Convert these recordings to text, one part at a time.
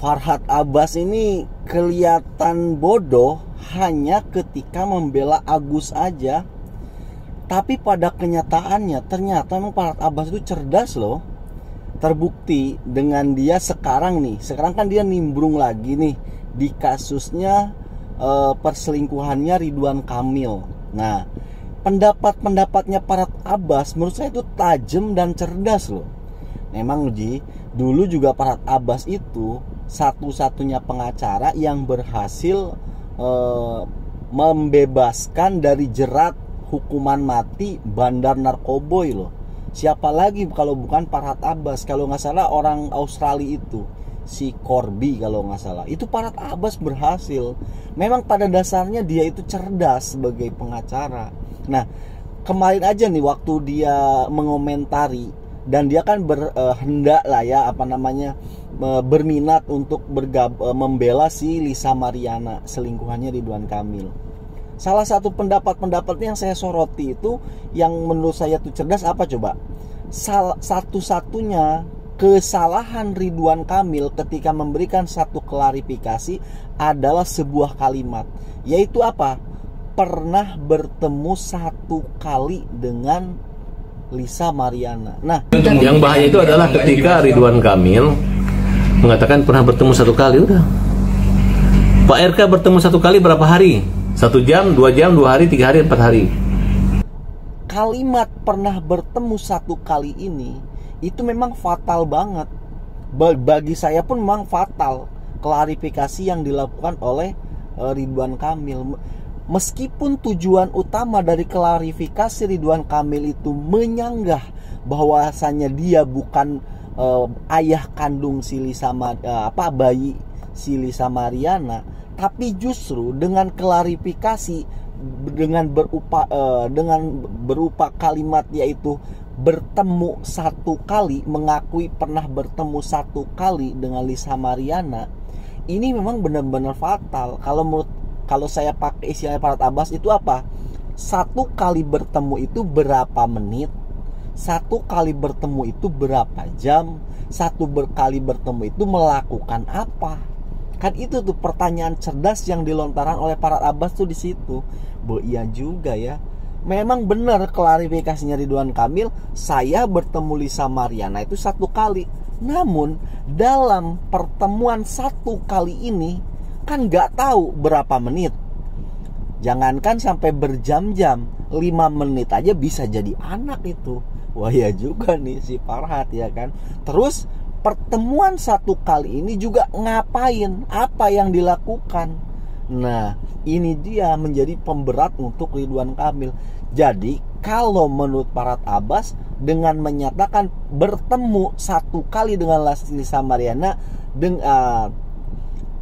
Farhad Abbas ini kelihatan bodoh hanya ketika membela Agus aja. Tapi pada kenyataannya ternyata memang Farhad Abbas itu cerdas loh. Terbukti dengan dia sekarang kan dia nimbrung lagi nih di kasusnya perselingkuhannya Ridwan Kamil. Nah, pendapat-pendapatnya Farhad Abbas menurut saya itu tajam dan cerdas loh. Memang Ji, dulu juga Farhad Abbas itu satu-satunya pengacara yang berhasil membebaskan dari jerat hukuman mati bandar narkoboy loh. Siapa lagi kalau bukan Farhad Abbas? Kalau nggak salah orang Australia itu, si Corby kalau nggak salah. Itu Farhad Abbas berhasil. Memang pada dasarnya dia itu cerdas sebagai pengacara. Nah, kemarin aja nih waktu dia mengomentari, dan dia kan hendak lah ya berminat untuk membela si Lisa Mariana, selingkuhannya Ridwan Kamil. Salah satu pendapat-pendapatnya yang saya soroti itu, yang menurut saya tuh cerdas apa coba? Satu-satunya kesalahan Ridwan Kamil ketika memberikan satu klarifikasi adalah sebuah kalimat, yaitu apa? Pernah bertemu satu kali dengan Lisa Mariana. Nah, yang bahaya itu adalah ketika Ridwan Kamil mengatakan pernah bertemu satu kali. Udah, Pak RK bertemu satu kali berapa hari? 1 jam, 2 jam, 2 hari, 3 hari, 4 hari. Kalimat pernah bertemu satu kali ini itu memang fatal banget. Bagi saya pun memang fatal klarifikasi yang dilakukan oleh Ridwan Kamil. Meskipun tujuan utama dari klarifikasi Ridwan Kamil itu menyanggah bahwasannya dia bukan ayah kandung si bayi si Lisa Mariana, tapi justru dengan klarifikasi dengan berupa kalimat yaitu bertemu satu kali, mengakui pernah bertemu satu kali dengan Lisa Mariana, ini memang benar-benar fatal. Kalau saya pakai istilahnya Farhad Abbas itu apa? Satu kali bertemu itu berapa menit? Satu kali bertemu itu berapa jam? Kali bertemu itu melakukan apa? Kan itu tuh pertanyaan cerdas yang dilontarkan oleh Farhad Abbas tuh di situ. Iya juga ya. Memang benar klarifikasinya Ridwan Kamil, saya bertemu Lisa Mariana itu satu kali. Namun dalam pertemuan satu kali ini kan nggak tahu berapa menit. Jangankan sampai berjam-jam, 5 menit aja bisa jadi anak itu. Wah ya juga nih si Farhad ya kan. Terus pertemuan satu kali ini juga ngapain? Apa yang dilakukan? Nah, ini dia menjadi pemberat untuk Ridwan Kamil. Jadi, kalau menurut Farhad Abbas, dengan menyatakan bertemu satu kali dengan Lisa Mariana,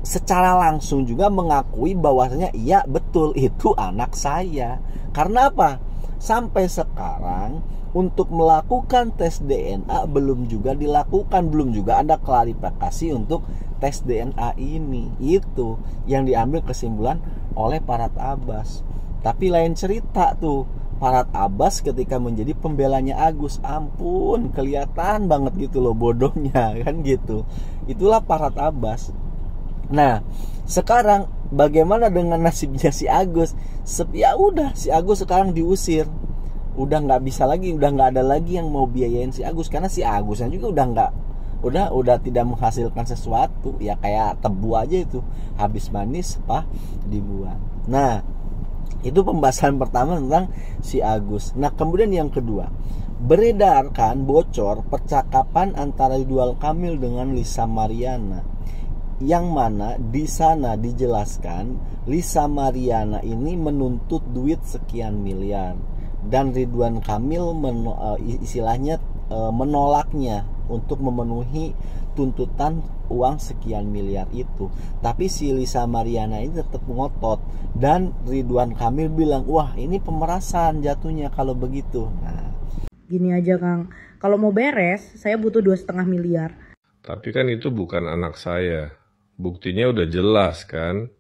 secara langsung juga mengakui bahwasanya iya betul itu anak saya. Karena apa? Sampai sekarang untuk melakukan tes DNA belum juga dilakukan, belum juga ada klarifikasi untuk tes DNA ini. Itu yang diambil kesimpulan oleh Farhad Abbas. Tapi lain cerita tuh, Farhad Abbas ketika menjadi pembelanya Agus, ampun kelihatan banget gitu loh bodohnya kan gitu. Itulah Farhad Abbas. Nah, sekarang bagaimana dengan nasibnya si Agus? Ya udah, si Agus sekarang diusir. Udah nggak bisa lagi, udah nggak ada lagi yang mau biayain si Agus, karena si Agusnya juga udah tidak menghasilkan sesuatu, ya kayak tebu aja itu, habis manis dibuang. Nah, itu pembahasan pertama tentang si Agus. Nah, kemudian yang kedua, beredarkan bocor percakapan antara Ridwan Kamil dengan Lisa Mariana, yang mana di sana dijelaskan Lisa Mariana ini menuntut duit sekian miliar. Dan Ridwan Kamil menolaknya untuk memenuhi tuntutan uang sekian miliar itu. Tapi si Lisa Mariana ini tetap ngotot, dan Ridwan Kamil bilang, wah ini pemerasan jatuhnya kalau begitu. Nah, gini aja Kang, kalau mau beres saya butuh 2,5 miliar. Tapi kan itu bukan anak saya. Buktinya udah jelas kan.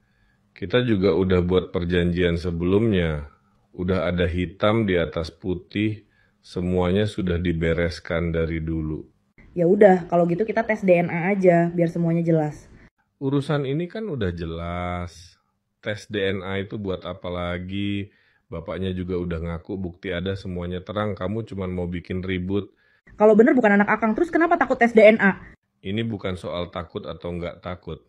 Kita juga udah buat perjanjian sebelumnya. Udah ada hitam di atas putih, semuanya sudah dibereskan dari dulu. Ya udah, kalau gitu kita tes DNA aja biar semuanya jelas. Urusan ini kan udah jelas. Tes DNA itu buat apa lagi? Bapaknya juga udah ngaku bukti ada, semuanya terang. Kamu cuma mau bikin ribut. Kalau bener bukan anak akang, terus kenapa takut tes DNA? Ini bukan soal takut atau nggak takut.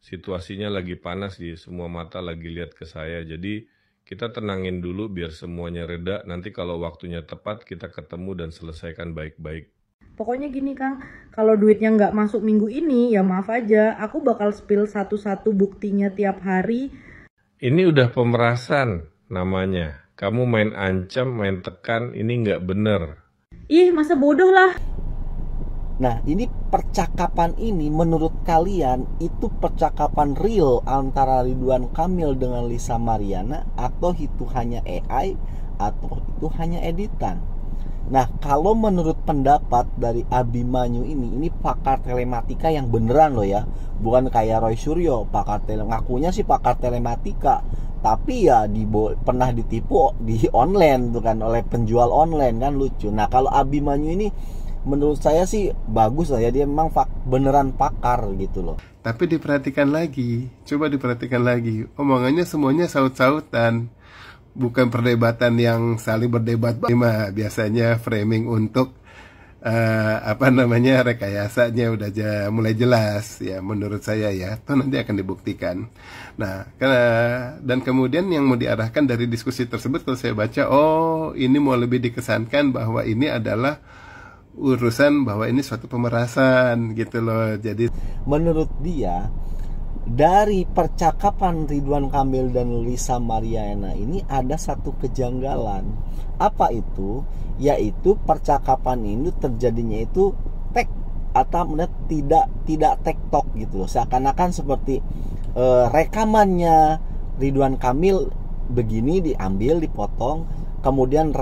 Situasinya lagi panas di semua mata lagi lihat ke saya. Jadi kita tenangin dulu biar semuanya reda. Nanti kalau waktunya tepat kita ketemu dan selesaikan baik-baik. Pokoknya gini Kang, kalau duitnya nggak masuk minggu ini, ya maaf aja, aku bakal spill satu-satu buktinya tiap hari. Ini udah pemerasan namanya. Kamu main ancam, main tekan, ini nggak bener. Ih, masa bodoh lah. Nah, ini percakapan ini menurut kalian itu percakapan real antara Ridwan Kamil dengan Lisa Mariana, atau itu hanya AI, atau itu hanya editan? Nah, kalau menurut pendapat dari Abimanyu ini pakar telematika yang beneran loh ya, bukan kayak Roy Suryo, ngakunya sih pakar telematika, tapi ya pernah ditipu di online tuh kan, oleh penjual online kan, lucu. Nah, kalau Abimanyu ini menurut saya sih bagus lah ya, dia memang beneran pakar gitu loh. Tapi coba diperhatikan lagi, omongannya semuanya saut-sautan. Bukan perdebatan yang saling berdebat. Biasanya framing untuk rekayasanya udah mulai jelas ya, menurut saya ya. Itu nanti akan dibuktikan. Nah, dan kemudian yang mau diarahkan dari diskusi tersebut, kalau saya baca, ini mau lebih dikesankan bahwa ini adalah urusan, bahwa ini suatu pemerasan gitu loh. Jadi menurut dia, dari percakapan Ridwan Kamil dan Lisa Mariana ini ada satu kejanggalan. Apa itu? Yaitu percakapan ini terjadinya itu tidak tektok gitu loh. Seakan-akan seperti rekamannya Ridwan Kamil begini diambil, dipotong, kemudian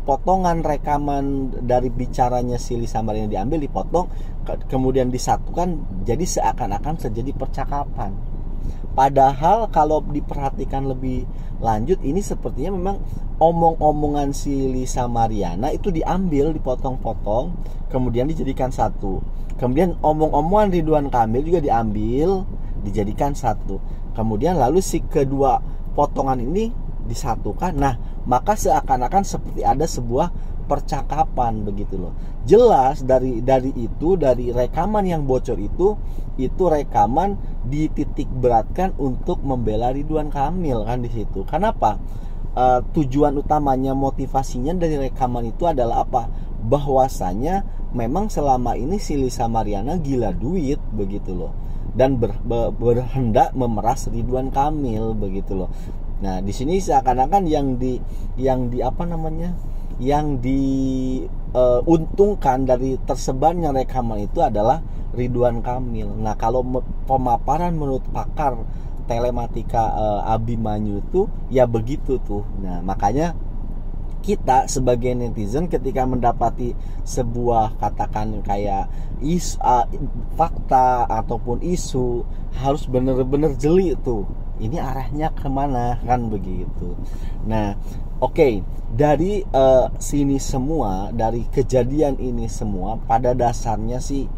potongan rekaman dari bicaranya si Lisa Mariana diambil, dipotong, kemudian disatukan, jadi seakan-akan terjadi percakapan. Padahal kalau diperhatikan lebih lanjut, ini sepertinya memang omong-omongan si Lisa Mariana itu diambil, dipotong-potong, kemudian dijadikan satu. Kemudian omong-omongan Ridwan Kamil juga diambil, dijadikan satu. Kemudian lalu si kedua potongan ini disatukan. Nah, maka seakan-akan seperti ada sebuah percakapan begitu loh. Jelas dari rekaman yang bocor itu rekaman dititik beratkan untuk membela Ridwan Kamil kan di situ. Kenapa? Tujuan utamanya, motivasinya dari rekaman itu adalah apa? Bahwasanya memang selama ini si Lisa Mariana gila duit begitu loh, dan berhendak memeras Ridwan Kamil begitu loh. Nah, di sini seakan-akan yang diuntungkan dari tersebarnya rekaman itu adalah Ridwan Kamil. Nah, kalau pemaparan menurut pakar telematika Abimanyu itu ya begitu tuh. Nah, makanya kita sebagai netizen ketika mendapati sebuah katakan kayak fakta ataupun isu, harus bener-bener jeli tuh, ini arahnya kemana kan begitu. Nah, oke, dari sini semua, dari kejadian ini semua, pada dasarnya sih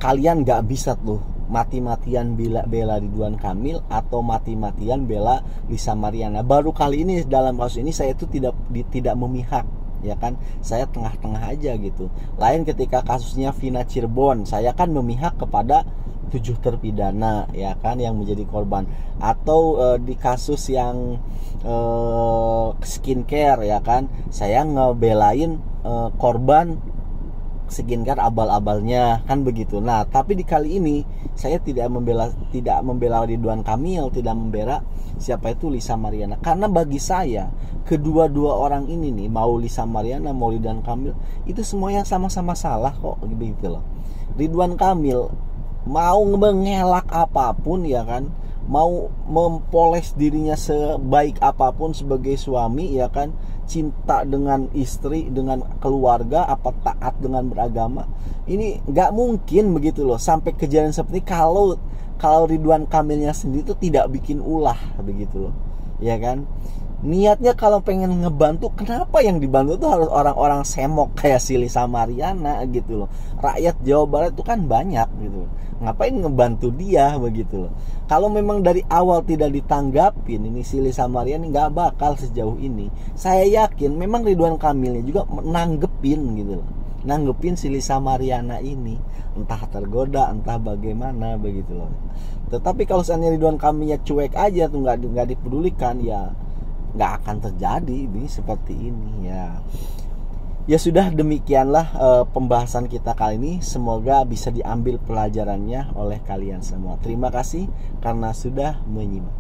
kalian gak bisa tuh mati-matian bela Ridwan Kamil atau mati-matian bela Lisa Mariana. Baru kali ini dalam kasus ini saya itu tidak memihak, ya kan, saya tengah-tengah aja gitu. Lain ketika kasusnya Vina Cirebon, saya kan memihak kepada 7 terpidana, ya kan, yang menjadi korban. Atau di kasus yang skincare, ya kan, saya ngebelain korban skincare abal-abalnya kan begitu. Nah, tapi di kali ini saya tidak membela Ridwan Kamil, tidak membela siapa itu Lisa Mariana, karena bagi saya kedua-dua orang ini nih, mau Lisa Mariana mau Ridwan Kamil, itu semuanya sama-sama salah kok begitu loh. Ridwan Kamil mau mengelak apapun, ya kan, mau mempoles dirinya sebaik apapun sebagai suami, ya kan, cinta dengan istri, dengan keluarga, apa taat dengan beragama, ini nggak mungkin begitu loh sampai kejadian seperti kalau Ridwan Kamilnya sendiri itu tidak bikin ulah begitu loh, ya kan. Niatnya kalau pengen ngebantu, kenapa yang dibantu tuh harus orang-orang semok kayak si Lisa Mariana gitu loh. Rakyat Jawa Barat itu kan banyak gitu. Ngapain ngebantu dia begitu loh. Kalau memang dari awal tidak ditanggapin, ini si Lisa Mariana nggak bakal sejauh ini. Saya yakin memang Ridwan Kamilnya juga nanggepin gitu loh. Nanggepin si Lisa Mariana ini, entah tergoda, entah bagaimana begitu loh. Tetapi kalau seandainya Ridwan Kamilnya cuek aja tuh, nggak dipedulikan, ya nggak akan terjadi ini seperti ini ya. Ya sudah, demikianlah pembahasan kita kali ini. Semoga bisa diambil pelajarannya oleh kalian semua. Terima kasih karena sudah menyimak.